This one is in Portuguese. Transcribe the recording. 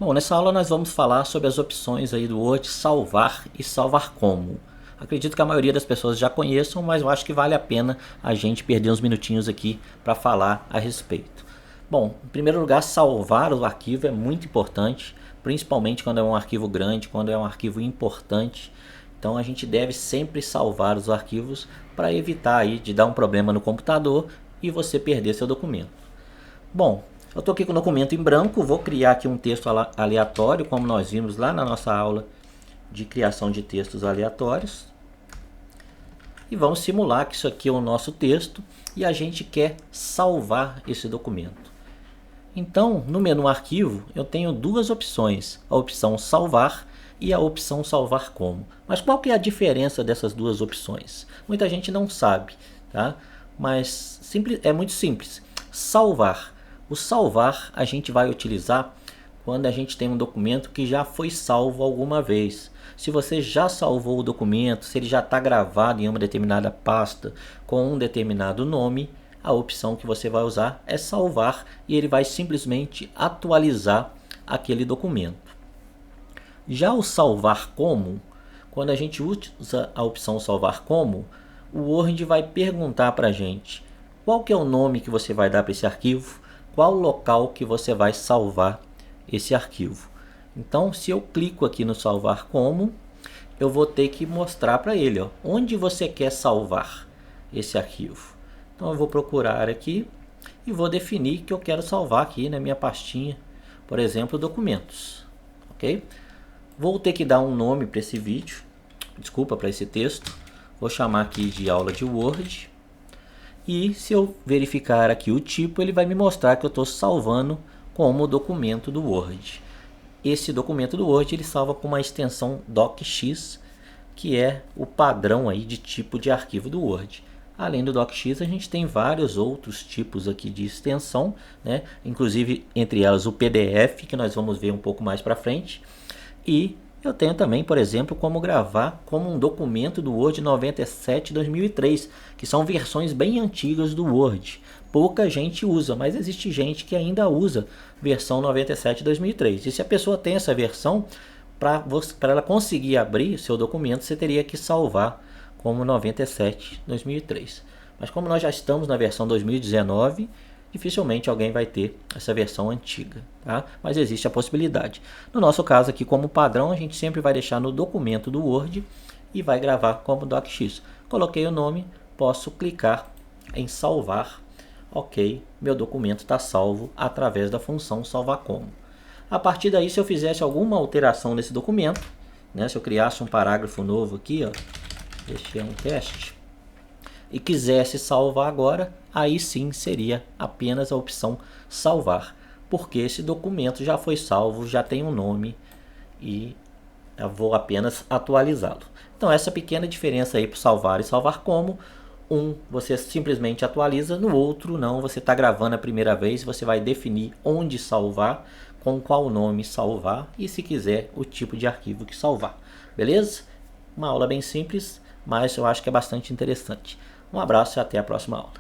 Bom, nessa aula nós vamos falar sobre as opções aí do Word salvar e salvar como. Acredito que a maioria das pessoas já conheçam, mas eu acho que vale a pena a gente perder uns minutinhos aqui para falar a respeito. Bom, em primeiro lugar, salvar o arquivo é muito importante, principalmente quando é um arquivo grande, quando é um arquivo importante. Então a gente deve sempre salvar os arquivos para evitar aí de dar um problema no computador e você perder seu documento. Bom, eu estou aqui com o documento em branco, vou criar aqui um texto aleatório, como nós vimos lá na nossa aula de criação de textos aleatórios. E vamos simular que isso aqui é o nosso texto e a gente quer salvar esse documento. Então, no menu arquivo, eu tenho duas opções, a opção salvar e a opção salvar como. Mas qual que é a diferença dessas duas opções? Muita gente não sabe, tá? Mas é muito simples. Salvar. O salvar a gente vai utilizar quando a gente tem um documento que já foi salvo alguma vez. Se você já salvou o documento, se ele já está gravado em uma determinada pasta com um determinado nome, a opção que você vai usar é salvar e ele vai simplesmente atualizar aquele documento. Já o salvar como, quando a gente usa a opção salvar como, o Word vai perguntar para a gente qual que é o nome que você vai dar para esse arquivo, qual local que você vai salvar esse arquivo. Então, se eu clico aqui no salvar como, eu vou ter que mostrar para ele onde você quer salvar esse arquivo. Então, eu vou procurar aqui e vou definir que eu quero salvar aqui na minha pastinha, por exemplo, documentos. Ok? Vou ter que dar um nome para esse vídeo, desculpa, para esse texto. Vou chamar aqui de aula de Word. E se eu verificar aqui o tipo, ele vai me mostrar que eu estou salvando como documento do Word. Esse documento do Word ele salva com uma extensão docx, que é o padrão aí de tipo de arquivo do Word. Além do docx, a gente tem vários outros tipos aqui de extensão, né? Inclusive entre elas o PDF, que nós vamos ver um pouco mais para frente. E eu tenho também, por exemplo, como gravar como um documento do Word 97 2003, que são versões bem antigas do Word. Pouca gente usa, mas existe gente que ainda usa versão 97 2003. E se a pessoa tem essa versão, para ela conseguir abrir seu documento, você teria que salvar como 97 2003. Mas como nós já estamos na versão 2019, dificilmente alguém vai ter essa versão antiga, tá? Mas existe a possibilidade. No nosso caso aqui, como padrão, a gente sempre vai deixar no documento do Word e vai gravar como docx. Coloquei o nome, posso clicar em salvar. Ok, meu documento está salvo através da função salvar como. A partir daí, se eu fizesse alguma alteração nesse documento, né, se eu criasse um parágrafo novo aqui, este é um teste, e quisesse salvar agora, aí sim seria apenas a opção salvar, porque esse documento já foi salvo, já tem um nome e eu vou apenas atualizá-lo. Então essa pequena diferença aí para salvar e salvar como, um você simplesmente atualiza, no outro não, você está gravando a primeira vez, você vai definir onde salvar, com qual nome salvar e se quiser o tipo de arquivo que salvar. Beleza? Uma aula bem simples, mas eu acho que é bastante interessante. Um abraço e até a próxima aula.